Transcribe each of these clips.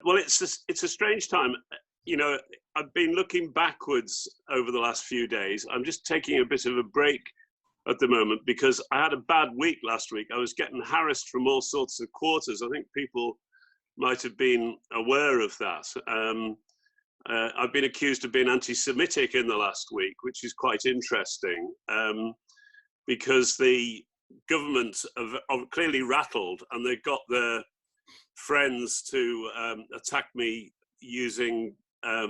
Well, it's a strange time. You know, I've been looking backwards over the last few days. I'm just taking a bit of a break at the moment because I had a bad week last week. I was getting harassed from all sorts of quarters. I think people might have been aware of that. I've been accused of being anti-Semitic in the last week, which is quite interesting, because the government have clearly rattled, and they've got their friends to attack me using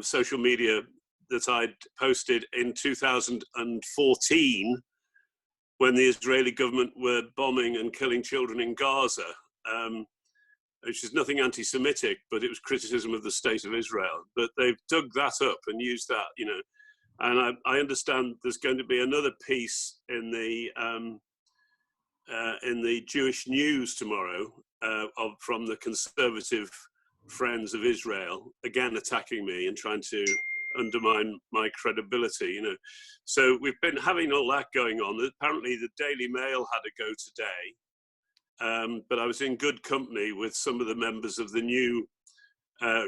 social media that I'd posted in 2014 when the Israeli government were bombing and killing children in Gaza, which is nothing anti-Semitic, but it was criticism of the state of Israel. But they've dug that up and used that, you know. And I understand there's going to be another piece in the Jewish News tomorrow from the conservative friends of Israel, again attacking me and trying to undermine my credibility, you know. So we've been having all that going on. Apparently the Daily Mail had a go today, but I was in good company with some of the members of the new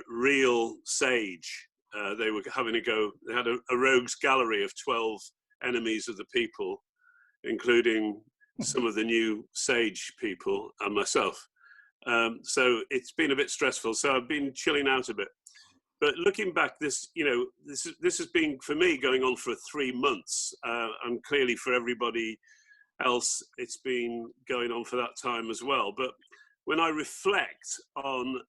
Real Sage. They were having a go. They had a rogues gallery of 12 enemies of the people, including some of the new Sage people and myself. So it's been a bit stressful. So I've been chilling out a bit. But looking back, this has been, for me, going on for 3 months, and clearly for everybody else, it's been going on for that time as well. But when I reflect on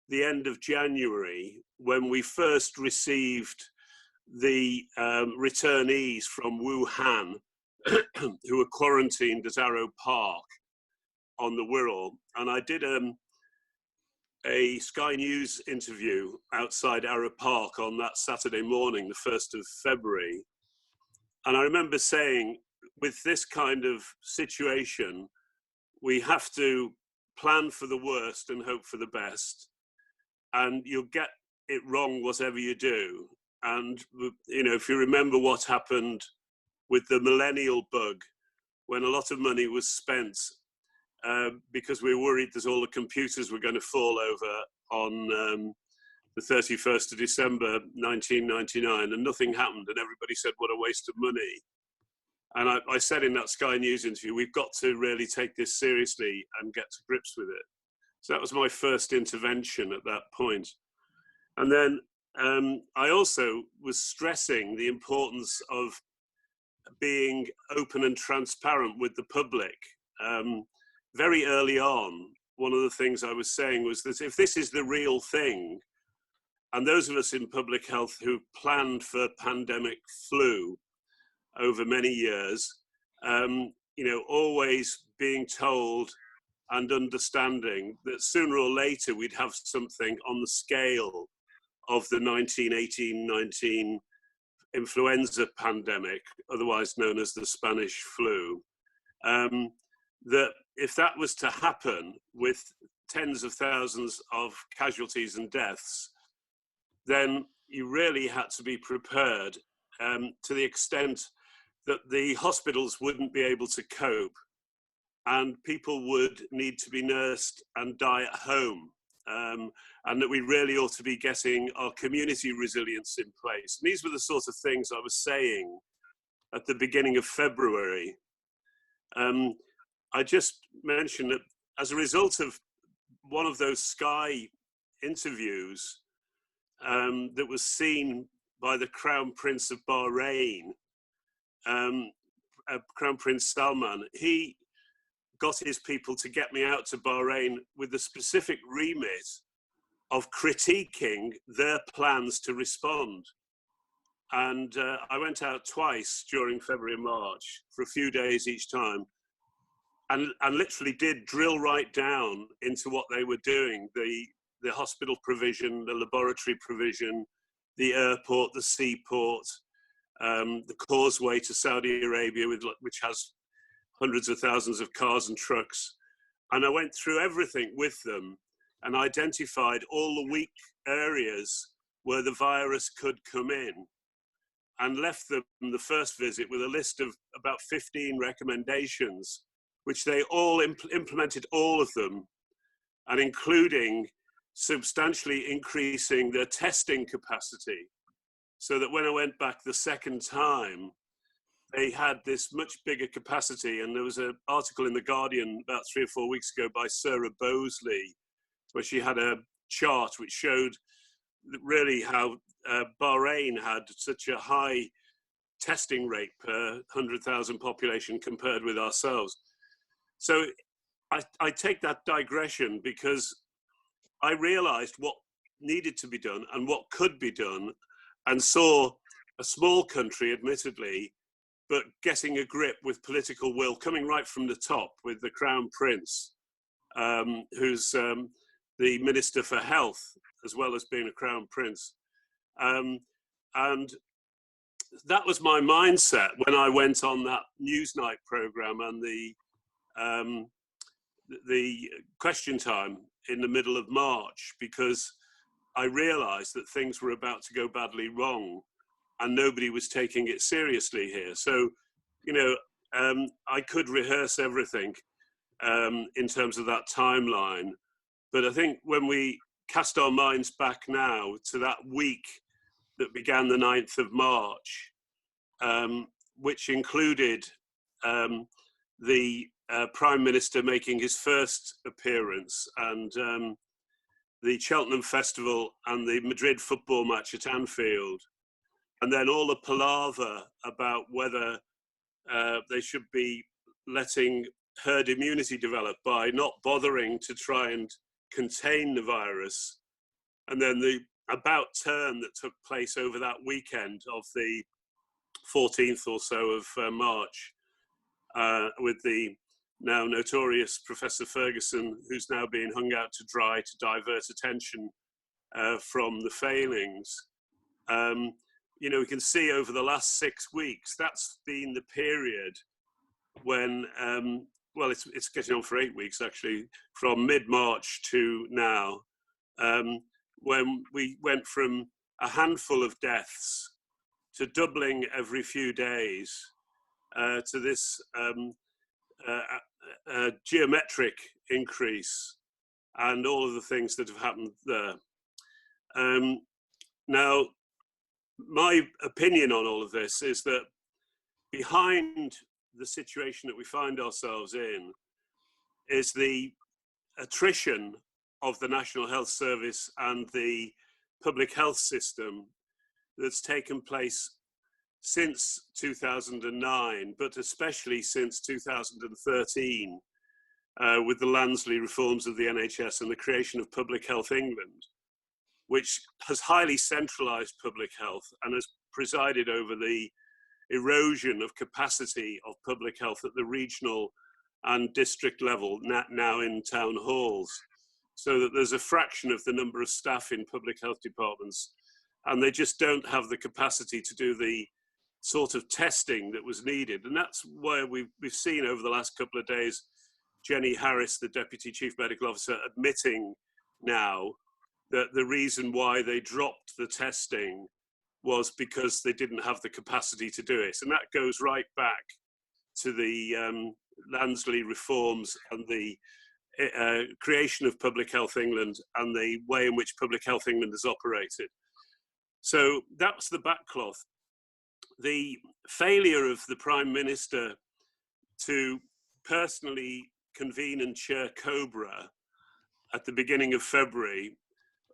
the end of January, when we first received the returnees from Wuhan, who were quarantined at Arrow Park on the Wirral, and I did a Sky News interview outside Arrow Park on that Saturday morning, the 1st of February. And I remember saying, with this kind of situation, we have to plan for the worst and hope for the best. And you'll get it wrong whatever you do. And, you know, if you remember what happened with the millennial bug, when a lot of money was spent because we were worried that all the computers were going to fall over on the 31st of December 1999, and nothing happened, and everybody said, what a waste of money. And I said in that Sky News interview, we've got to really take this seriously and get to grips with it. So that was my first intervention at that point. And then I also was stressing the importance of being open and transparent with the public. Very early on, one of the things I was saying was that if this is the real thing, and those of us in public health who planned for pandemic flu over many years, you know, always being told and understanding that sooner or later we'd have something on the scale of the 1918-19 influenza pandemic, otherwise known as the Spanish flu, that if that was to happen with tens of thousands of casualties and deaths, then you really had to be prepared to the extent that the hospitals wouldn't be able to cope and people would need to be nursed and die at home, and that we really ought to be getting our community resilience in place. And these were the sort of things I was saying at the beginning of February. I just mentioned that as a result of one of those Sky interviews that was seen by the Crown Prince of Bahrain, Crown Prince Salman, he got his people to get me out to Bahrain with the specific remit of critiquing their plans to respond. And I went out twice during February and March for a few days each time, and literally did drill right down into what they were doing, the hospital provision, the laboratory provision, the airport, the seaport, the causeway to Saudi Arabia, which has hundreds of thousands of cars and trucks. And I went through everything with them and identified all the weak areas where the virus could come in, and left them the first visit with a list of about 15 recommendations, which they all implemented, all of them, and including substantially increasing their testing capacity, so that when I went back the second time, they had this much bigger capacity. And there was an article in The Guardian about 3 or 4 weeks ago by Sarah Bosley, where she had a chart which showed really how Bahrain had such a high testing rate per 100,000 population compared with ourselves. So I take that digression because I realized what needed to be done and what could be done, and saw a small country, admittedly, but getting a grip with political will coming right from the top, with the Crown Prince, who's the Minister for Health, as well as being a Crown Prince. And that was my mindset when I went on that Newsnight program and the question time in the middle of March, because I realized that things were about to go badly wrong and nobody was taking it seriously here. So, you know, I could rehearse everything in terms of that timeline, but I think when we cast our minds back now to that week that began the 9th of March, which included the Prime Minister making his first appearance, and the Cheltenham Festival and the Madrid football match at Anfield, and then all the palaver about whether they should be letting herd immunity develop by not bothering to try and contain the virus, and then the about turn that took place over that weekend of the 14th or so of March, with the now notorious Professor Ferguson, who's now being hung out to dry to divert attention from the failings. You know, we can see over the last 6 weeks, that's been the period when, well, it's getting on for 8 weeks actually, from mid-March to now, when we went from a handful of deaths to doubling every few days, to this geometric increase, and all of the things that have happened there. Now, my opinion on all of this is that behind the situation that we find ourselves in is the attrition of the National Health Service and the public health system that's taken place since 2009, but especially since 2013, with the Lansley reforms of the NHS and the creation of Public Health England, which has highly centralised public health and has presided over the erosion of capacity of public health at the regional and district level, now in town halls, so that there's a fraction of the number of staff in public health departments, and they just don't have the capacity to do the sort of testing that was needed. And that's why we've seen over the last couple of days Jenny Harris, the Deputy Chief Medical Officer, admitting now that the reason why they dropped the testing was because they didn't have the capacity to do it. And that goes right back to the Lansley reforms and the creation of Public Health England and the way in which Public Health England has operated. So that's the backcloth. The failure of the Prime Minister to personally convene and chair COBRA at the beginning of February,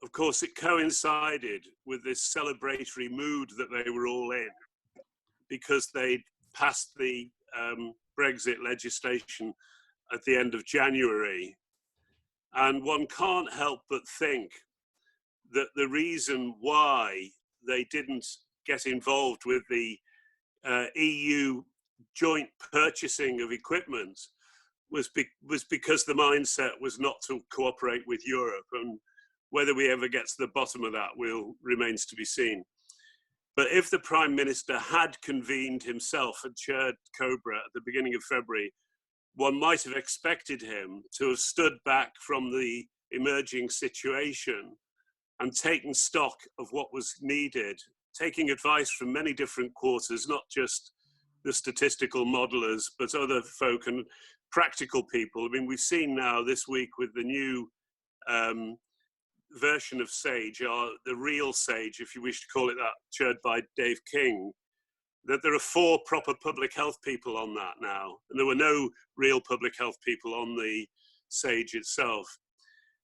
of course, it coincided with this celebratory mood that they were all in, because they passed the Brexit legislation at the end of January. And one can't help but think that the reason why they didn't get involved with the EU joint purchasing of equipment was because the mindset was not to cooperate with Europe. And whether we ever get to the bottom of that remains to be seen. But if the Prime Minister had convened himself and chaired COBRA at the beginning of February, one might have expected him to have stood back from the emerging situation and taken stock of what was needed, taking advice from many different quarters, not just the statistical modelers, but other folk and practical people. I mean, we've seen now this week with the new version of SAGE, or the real SAGE, if you wish to call it that, chaired by Dave King, that there are 4 proper public health people on that now. And there were no real public health people on the SAGE itself.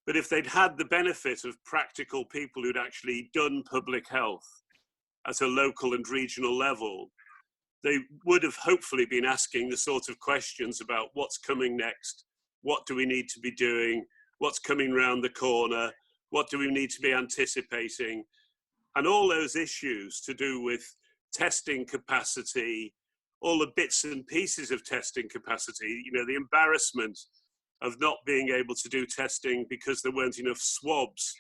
But if they'd had the benefit of practical people who'd actually done public health at a local and regional level, they would have hopefully been asking the sort of questions about what's coming next, what do we need to be doing, what's coming round the corner, what do we need to be anticipating, and all those issues to do with testing capacity, all the bits and pieces of testing capacity, you know, the embarrassment of not being able to do testing because there weren't enough swabs,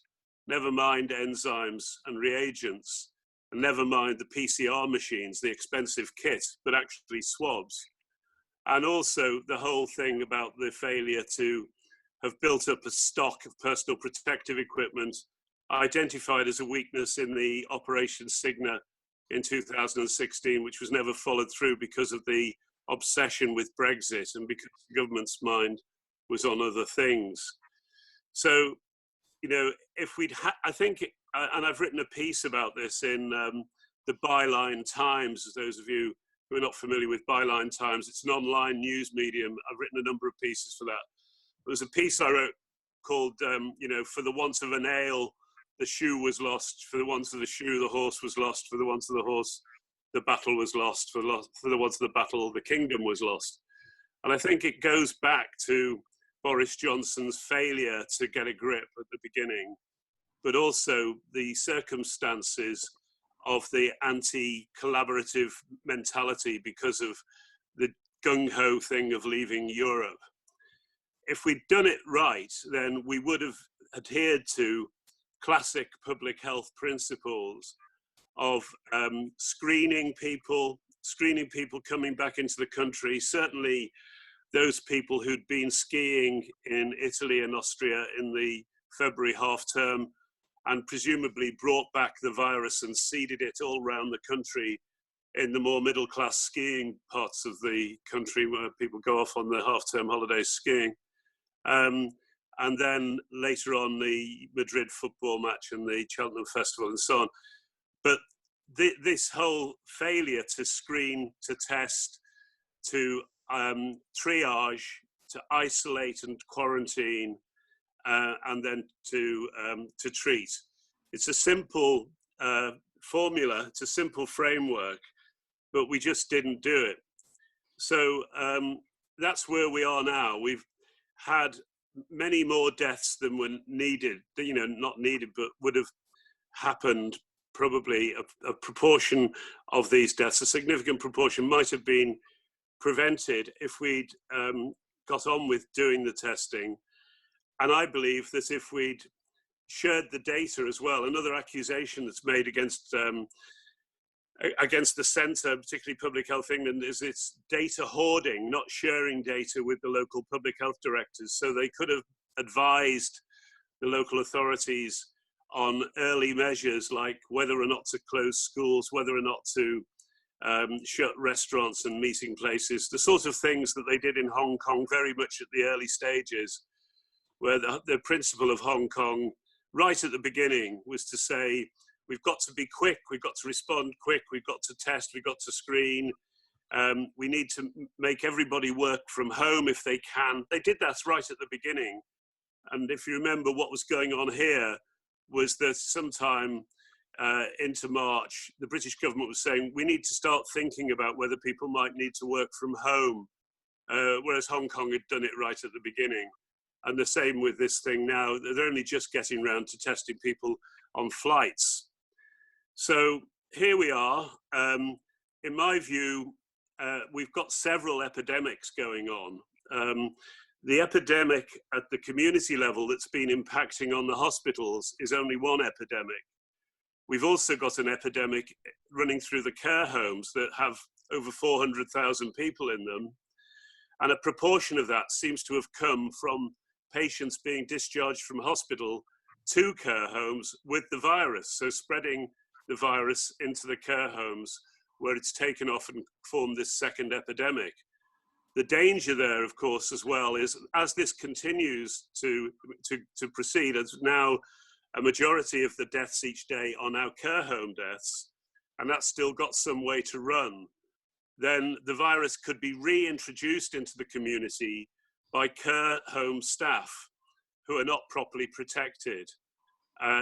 never mind enzymes and reagents, and never mind the PCR machines, the expensive kit, but actually swabs. And also the whole thing about the failure to have built up a stock of personal protective equipment identified as a weakness in the Operation Signa in 2016, which was never followed through because of the obsession with Brexit and because the government's mind was on other things. So, you know, if we'd I think, and I've written a piece about this in the Byline Times, as those of you who are not familiar with Byline Times, it's an online news medium. I've written a number of pieces for that. There was a piece I wrote called, you know, for the want of a nail, the shoe was lost. For the want of the shoe, the horse was lost. For the want of the horse, the battle was lost. For the want of the battle, the kingdom was lost. And I think it goes back to Boris Johnson's failure to get a grip at the beginning, but also the circumstances of the anti-collaborative mentality because of the gung-ho thing of leaving Europe. If we'd done it right, then we would have adhered to classic public health principles of screening people coming back into the country, certainly those people who'd been skiing in Italy and Austria in the February half term and presumably brought back the virus and seeded it all around the country in the more middle class skiing parts of the country where people go off on their half term holidays skiing. And then later on the Madrid football match and the Cheltenham Festival and so on. But this whole failure to screen, to test, to triage, to isolate and quarantine, and then to treat. It's a simple formula, it's a simple framework, but we just didn't do it. So that's where we are now. We've had many more deaths than were needed, you know, not needed, but would have happened. Probably a proportion of these deaths, a significant proportion, might have been prevented if we'd got on with doing the testing. And I believe that if we'd shared the data as well, another accusation that's made against the centre, particularly Public Health England, is its data hoarding, not sharing data with the local public health directors. So they could have advised the local authorities on early measures like whether or not to close schools, whether or not to shut restaurants and meeting places, the sort of things that they did in Hong Kong very much at the early stages, where the principle of Hong Kong right at the beginning was to say, we've got to be quick, we've got to respond quick, we've got to test, we've got to screen, we need to make everybody work from home if they can. They did that right at the beginning. And if you remember what was going on here was that sometime into March, the British government was saying, we need to start thinking about whether people might need to work from home, whereas Hong Kong had done it right at the beginning. And the same with this thing now, they're only just getting around to testing people on flights. So here we are. In my view, we've got several epidemics going on. The epidemic at the community level that's been impacting on the hospitals is only one epidemic. We've also got an epidemic running through the care homes that have over 400,000 people in them. And a proportion of that seems to have come from patients being discharged from hospital to care homes with the virus. So spreading the virus into the care homes where it's taken off and formed this second epidemic. The danger there, of course, as well, is as this continues to proceed, as now a majority of the deaths each day are now care home deaths, and that's still got some way to run, then the virus could be reintroduced into the community by care home staff who are not properly protected.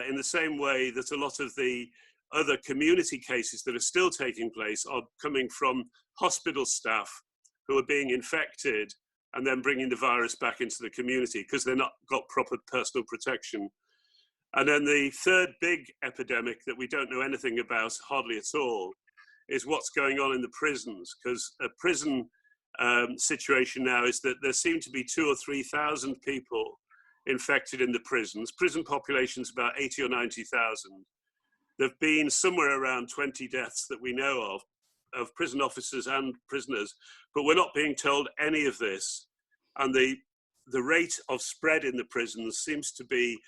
In the same way that a lot of the other community cases that are still taking place are coming from hospital staff who are being infected and then bringing the virus back into the community because they're not got proper personal protection. And then the third big epidemic that we don't know anything about hardly at all is what's going on in the prisons, because a prison situation now is that there seem to be 2,000 or 3,000 people infected in the prisons. Prison population's about 80 or 90,000. There've been somewhere around 20 deaths that we know of prison officers and prisoners, but we're not being told any of this. And the rate of spread in the prisons seems to be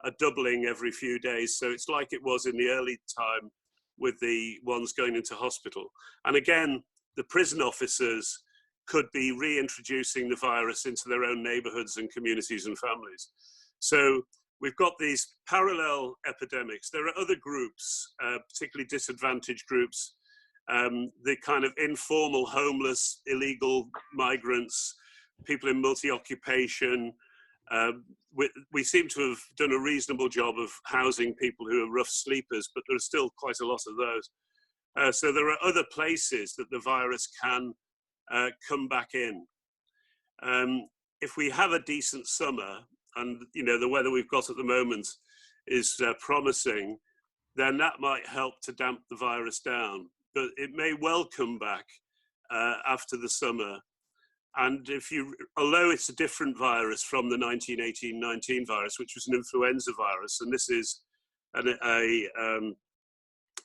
a doubling every few days. So it's like it was in the early time with the ones going into hospital. And again, the prison officers could be reintroducing the virus into their own neighborhoods and communities and families. So we've got these parallel epidemics. There are other groups, particularly disadvantaged groups, the kind of informal, homeless, illegal migrants, people in multi-occupation. We seem to have done a reasonable job of housing people who are rough sleepers, but there are still quite a lot of those. So there are other places that the virus can come back in. If we have a decent summer, and the weather we've got at the moment is promising, then that might help to damp the virus down. But it may well come back after the summer. And although it's a different virus from the 1918-19 virus, which was an influenza virus, and this is a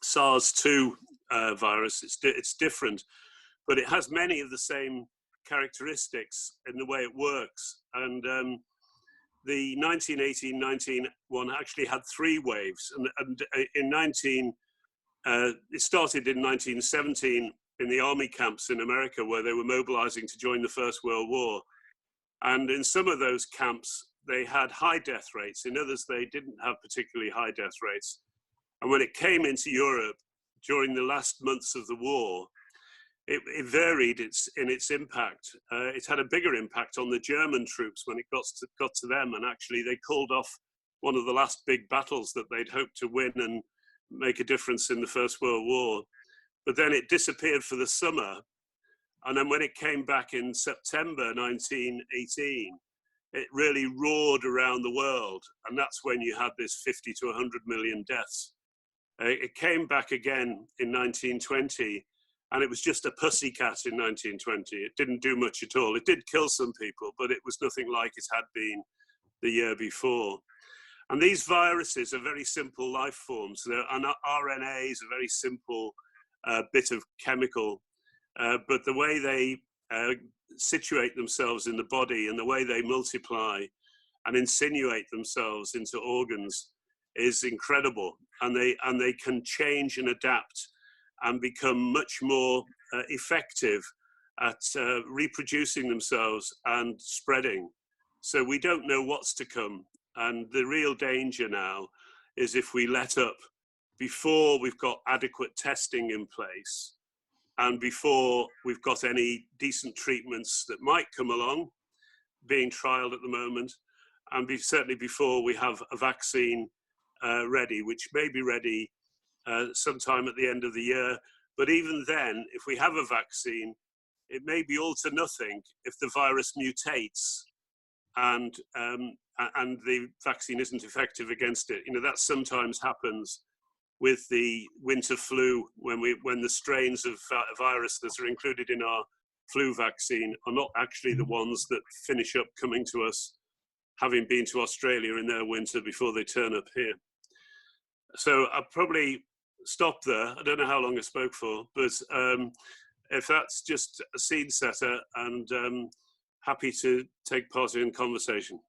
SARS-2 virus, it's different, but it has many of the same characteristics in the way it works. And the 1918-19 one actually had 3 waves, and it started in 1917 in the army camps in America, where they were mobilizing to join the First World War. And in some of those camps, they had high death rates. In others, they didn't have particularly high death rates. And when it came into Europe during the last months of the war, it varied in its impact. It had a bigger impact on the German troops when it got to them. And actually, they called off one of the last big battles that they'd hoped to win and make a difference in the First World War. But then it disappeared for the summer. And then when it came back in September 1918, it really roared around the world. And that's when you had this 50 to 100 million deaths. It came back again in 1920, and it was just a pussycat in 1920. It didn't do much at all. It did kill some people, but it was nothing like it had been the year before. And these viruses are very simple life forms. An RNA is a very simple bit of chemical, but the way they situate themselves in the body and the way they multiply and insinuate themselves into organs is incredible. And they can change and adapt and become much more effective at reproducing themselves and spreading. So we don't know what's to come. And the real danger now is if we let up before we've got adequate testing in place and before we've got any decent treatments that might come along, being trialed at the moment, and certainly before we have a vaccine ready, which may be ready sometime at the end of the year. But even then, if we have a vaccine, it may be all to nothing if the virus mutates and the vaccine isn't effective against it. That sometimes happens with the winter flu, when the strains of virus that are included in our flu vaccine are not actually the ones that finish up coming to us, having been to Australia in their winter before they turn up here. So I'll probably stop there. I don't know how long I spoke for, but if that's just a scene setter, and happy to take part in conversation.